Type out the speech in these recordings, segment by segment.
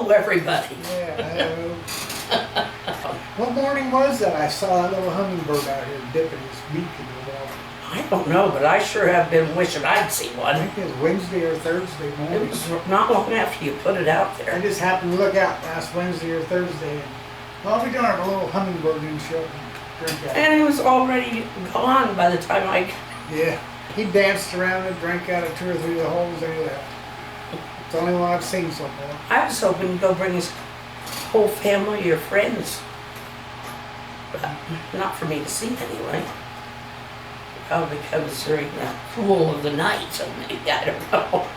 hello, everybody. Yeah, hello. What morning was that? I saw that little hummingbird out here dipping his beak in the water. I don't know, but I sure have been wishing I'd see I one. think it was Wednesday or Thursday It morning. was not long after you put it out I there. just happened to look out last Wednesday or Thursday, and well, we darn, a little hummingbird didn't show up and drink out. And it was already gone by the time I... Yeah, he danced around and drank out of 2 or 3 of the holes and he left. It's the only one I've seen so far. I was hoping to go bring his whole family or friends. But not for me to see anyway. Probably comes during the cool of the night, so maybe, I don't know.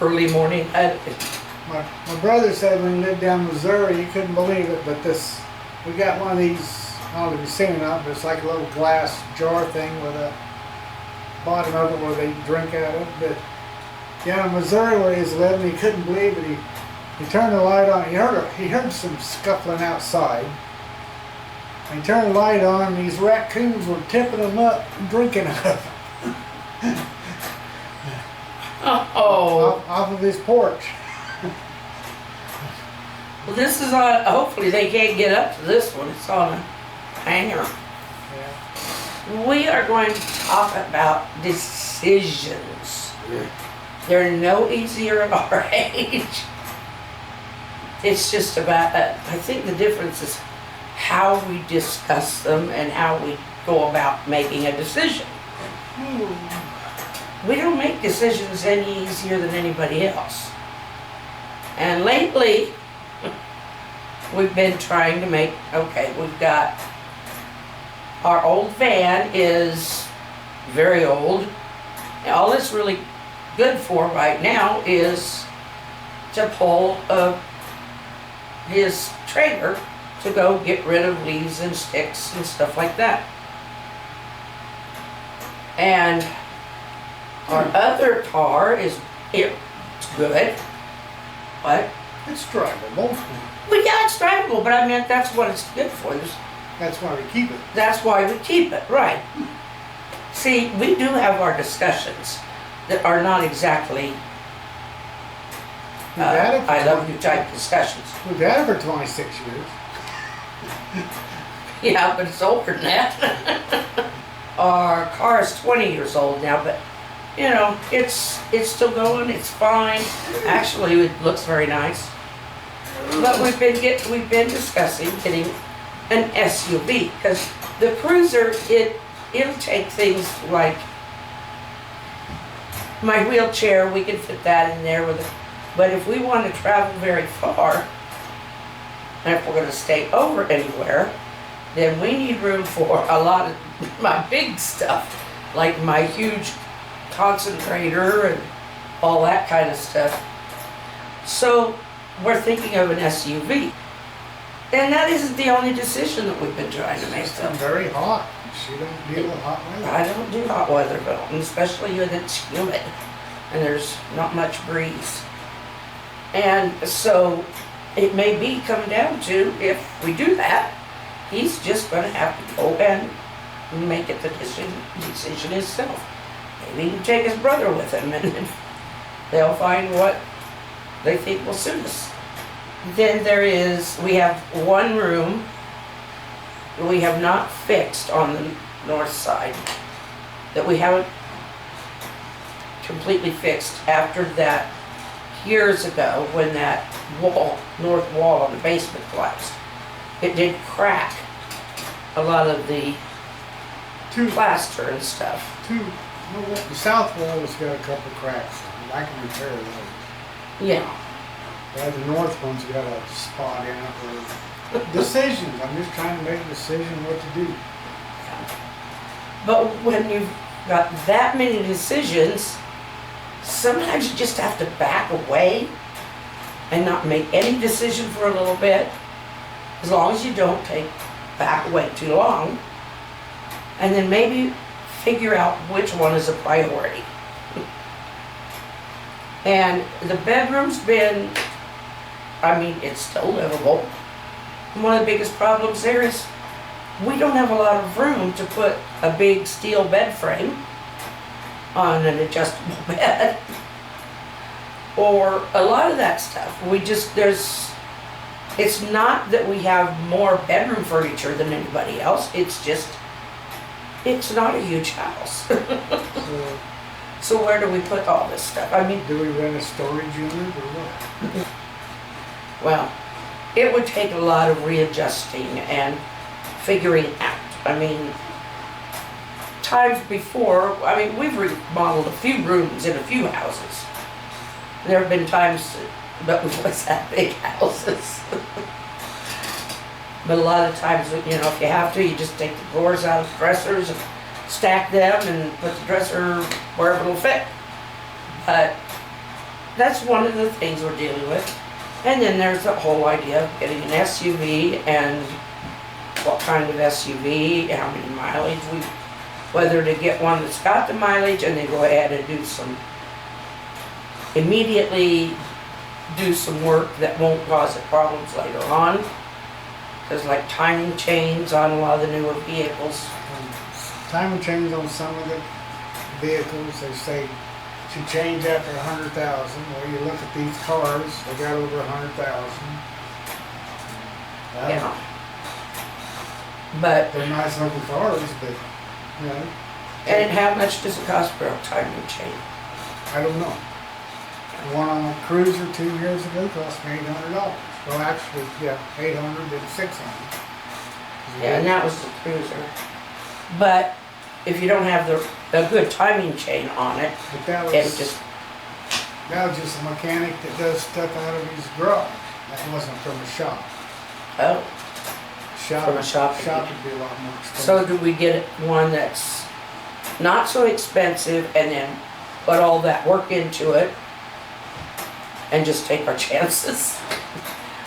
Early morning. My brother said when he lived down in Missouri, he couldn't believe it, but we got one of these, I don't know if you've seen it or not, but it's like a little glass jar thing with a bottom of it where they drink out of. But down in Missouri where he was living, he couldn't believe it. He turned the light on. He heard some scuffling outside. And he turned the light on, and these raccoons were tipping him up and drinking out of it. Off of his porch. Well, this is on, hopefully they can't get up to this one. It's on a hanger. Yeah. We are going to talk about decisions. They're no easier at our age. It's just about, I think the difference is how we discuss them and how we go about making a decision. We don't make decisions any easier than anybody else. And lately, we've been trying to make, okay, we've got, our old van is very old. And all it's really good for right now is to pull his trailer to go get rid of leaves and sticks and stuff like that. And our other car is, it's good, but It's drivable. well, yeah, it's drivable, but I meant that's what it's good for. That's why we keep it. That's why we keep it, right. See, we do have our discussions that are not exactly I love you type discussions. We've had it for 26 years. Yeah, but it's older than that. Our car is 20 years old now, but you know, it's still going, it's fine. Actually, it looks very nice. But we've been discussing getting an SUV because the Cruiser, it'll take things like my wheelchair, we can fit that in there with it. But if we want to travel very far, and if we're going to stay over anywhere, then we need room for a lot of my big stuff, like my huge concentrator and all that kind of stuff. So we're thinking of an SUV. And that isn't the only decision that we've been trying to make. It's been very hot. She don't deal with hot weather. I don't do hot weather, but especially when it's humid and there's not much breeze. And so it may be come down to, if we do that, he's just going to have to go and make it the decision himself. Maybe he can take his brother with him and they'll find what they think will suit us. Then we have one room we have not fixed on the north side, that we haven't completely fixed after that years ago when that north wall on the basement collapsed. It did crack a lot of the plaster and stuff. The south wall has got a couple cracks. I can repair those. Yeah. But the north one's got a spot in it where decisions. I'm just trying to make a decision what to do. But when you've got that many decisions, sometimes you just have to back away and not make any decision for a little bit, as long as you don't back away too long, and then maybe figure out which one is a priority. And the bedroom's been, I mean, it's still livable. And one of the biggest problems there is we don't have a lot of room to put a big steel bed frame on an adjustable bed or a lot of that stuff. It's not that we have more bedroom furniture than anybody else, it's just, it's not a huge house. So, So where do we put all this stuff? I mean, do we rent a storage unit or what? well, it would take a lot of readjusting and figuring out. I mean, times before, I mean, we've remodeled a few rooms in a few houses. There have been times that we've always had big houses. But a lot of times, you know, if you have to, you just take the drawers out of the dressers and stack them and put the dresser wherever it'll fit. But that's one of the things we're dealing with. And then there's the whole idea of getting an SUV and what kind of SUV, how many mileage whether to get one that's got the mileage and then go ahead and immediately do some work that won't cause it problems later on. Because like timing chains on a lot of the newer vehicles. Timing chains on some of the vehicles, they say should change after 100,000. Well, you look at these cars, they got over 100,000. Yeah. But, They're nice looking cars, but, you know. and how much does it cost for a timing chain? I don't know. One on a cruiser 2 years ago cost me $800. Well, actually, yeah, 800 and 600. Yeah, and that was the cruiser. But if you don't have a good timing chain on it, But that it was just, a mechanic that does stuff out of his garage. That wasn't from a shop. oh. Shop, From a shop. shop would be a lot more expensive. So do we get one that's not so expensive and then put all that work into it and just take our chances?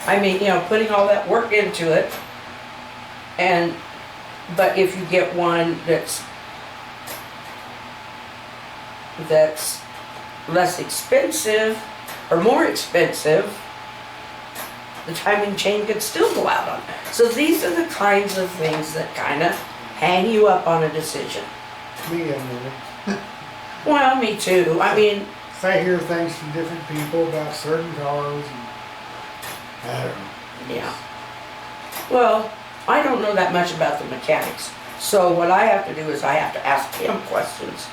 I mean, you know, putting all that work into it but if you get one that's less expensive or more expensive, the timing chain could still go out on it. So these are the kinds of things that kind of hang you up on a decision. Me, anyway. Well, me too. I mean, If I hear things from different people about certain cars, and I don't know. yeah. Well, I don't know that much about the mechanics. So what I have to do is I have to ask him questions.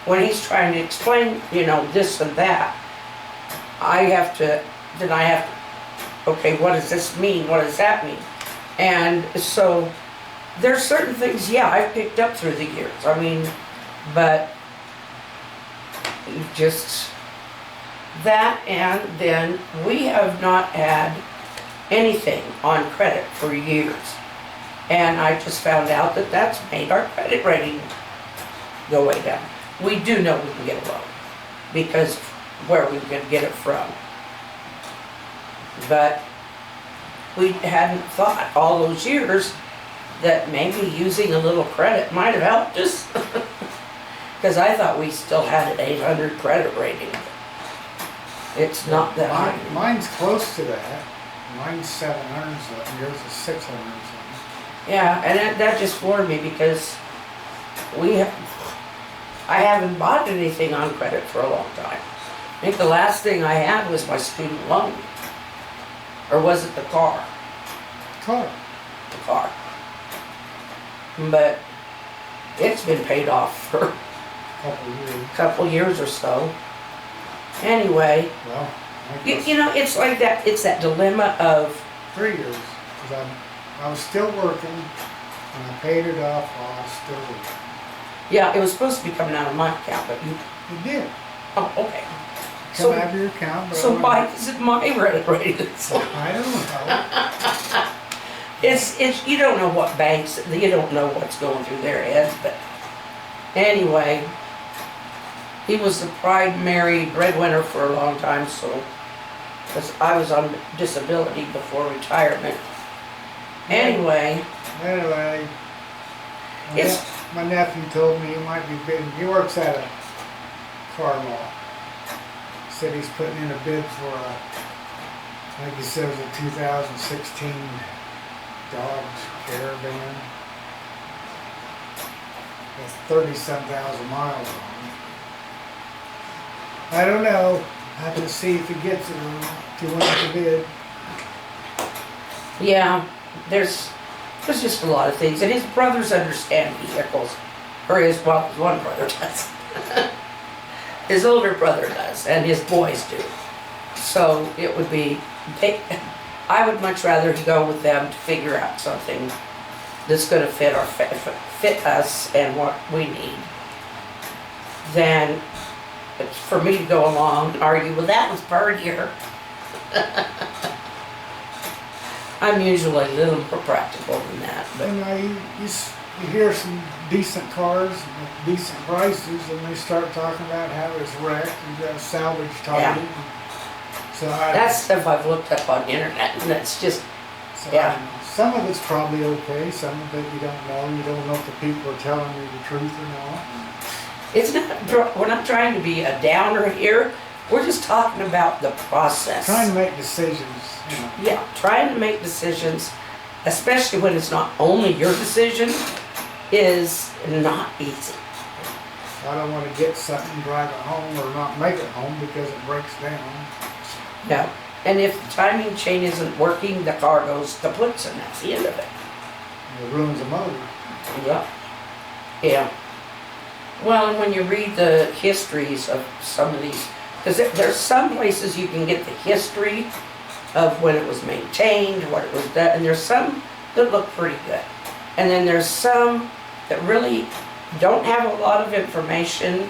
When he's trying to explain, you know, this and that, I have to, okay, what does this mean? What does that mean? And so there's certain things, yeah, I've picked up through the years. I mean, but just that, and then we have not had anything on credit for years. And I just found out that that's made our credit rating go way down. We do know we can get a loan because where we can get it from. But we hadn't thought all those years that maybe using a little credit might have helped us. Because I thought we still had an 800 credit rating. It's not that high. Mine's close to that. Mine's 700 something, yours is 600 something. Yeah, and that just floored me because I haven't bought anything on credit for a long time. I think the last thing I had was my student loan. Or was it the car? Car. The car. But it's been paid off for Couple of years. a couple years or so. Anyway, Well, you know, it's like that, it's that dilemma of, 3 years. Because I was still working, and I paid it off while I was still working. yeah, it was supposed to be coming out of my account, but you, It did. oh, okay. Come So, out of your account, but so why is it my credit rating? I don't know. It's, you don't know what banks, you don't know what's going through their heads, but anyway, he was the primary breadwinner for a long time, so, because I was on disability before retirement. Anyway, Anyway, It's- my nephew told me he might be bidding. He works at a car lot. Said he's putting in a bid for like he said, it was a 2016 Dodge Caravan with 30-some thousand miles on it. I don't know. I have to see if he gets it or not. If he wants to bid. Yeah, there's just a lot of things, and his brothers understand vehicles, or his one brother does. His older brother does, and his boys do. So it would be, I would much rather go with them to figure out something that's going to fit us and what we need, than for me to go along and argue, well, that was birdier. I'm usually a little more practical than that, but You hear some decent cars with decent prices, and they start talking about how it's wrecked and got salvage title. Yeah. So that's stuff I've looked up on the internet, and that's just, so yeah. Some of it's probably okay, some of it you don't know. You don't know if the people are telling you the truth or not. It's not, we're not trying to be a downer here. We're just talking about the process. Trying to make decisions, you know. Yeah, trying to make decisions, especially when it's not only your decision, is not easy. I don't want to get something, drive it home, or not make it home because it breaks down. No. And if the timing chain isn't working, the car goes kaput, and that's the end of it. It ruins the motor. Yeah. Yeah. Well, and when you read the histories of some of these, because there's some places you can get the history of when it was maintained, what it was done, and there's some that look pretty good. And then there's some that really don't have a lot of information,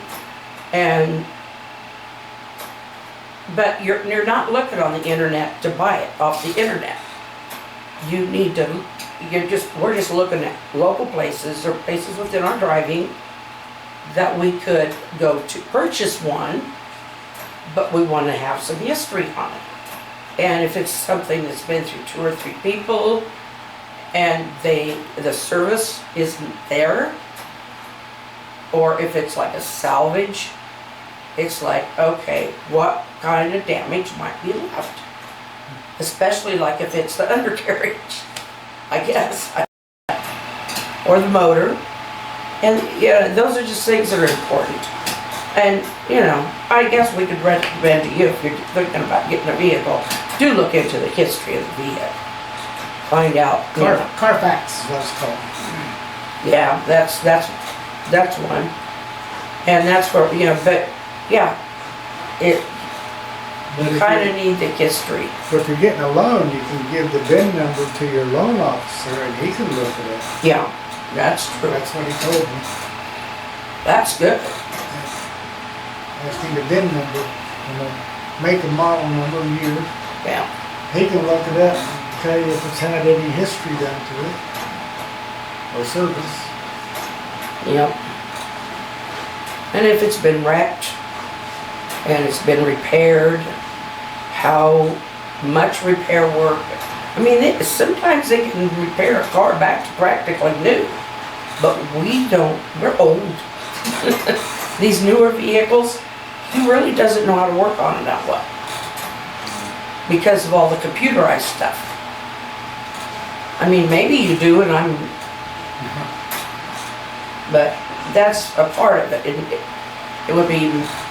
but you're not looking on the internet to buy it off the internet. We're just looking at local places or places within our driving that we could go to purchase one, but we want to have some history on it. And if it's something that's been through 2 or 3 people and the service isn't there, or if it's like a salvage, it's like, okay, what kind of damage might be left? Especially like if it's the undercarriage, I guess, or the motor. And yeah, those are just things that are important. And I guess we could recommend to you, if you're thinking about getting a vehicle, do look into the history of the vehicle. Find out. Carfax is what it's called. Yeah, that's one. And that's where, but yeah, you kind of need the history. But if you're getting a loan, you can give the VIN number to your loan officer and he can look it up. Yeah, that's true. That's what he told me. That's good. Asking the VIN number and the make and model number, year. Yeah. He can look it up and tell you if it's had any history done to it or service. Yep. And if it's been wrecked and it's been repaired, how much repair work. I mean, sometimes they can repair a car back to practically new, but we're old. These newer vehicles, he really doesn't know how to work on it that well because of all the computerized stuff. I mean, maybe you do, and but that's a part of it. It would be,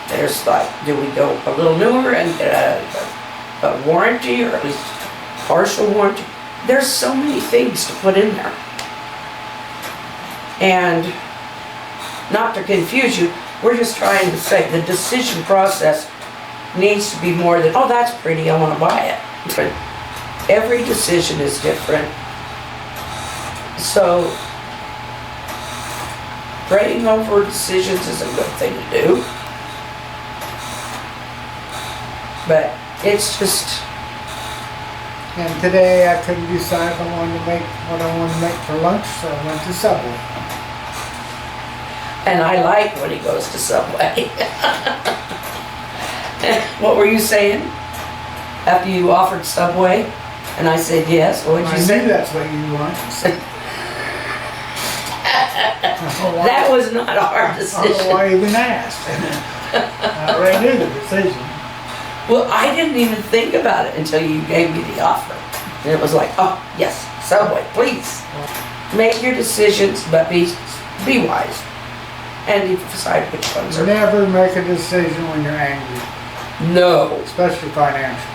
there's like, do we go a little newer and get a warranty, or at least partial warranty? There's so many things to put in there. And not to confuse you, we're just trying to say the decision process needs to be more than, oh, that's pretty, I want to buy it. But every decision is different. So praying over decisions is a good thing to do. But it's just... And today I couldn't decide if I wanted to make what I wanted to make for lunch, so I went to Subway. And I like when he goes to Subway. What were you saying? After you offered Subway? And I said yes. What did you say? I knew that's what you wanted. That was not a hard decision. I don't know why I even asked. I already knew the decision. Well, I didn't even think about it until you gave me the offer. And it was like, oh, yes, Subway, please. Make your decisions, but be wise. And you decide which ones are. Never make a decision when you're angry. No. Especially financial.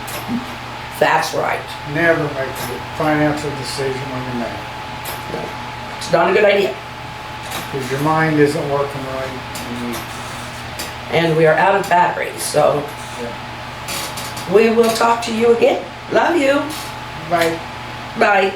That's right. Never make a financial decision when you're mad. It's not a good idea. Because your mind isn't working right. And we are out of batteries, so Yeah. we will talk to you again. Love you. Bye. Bye.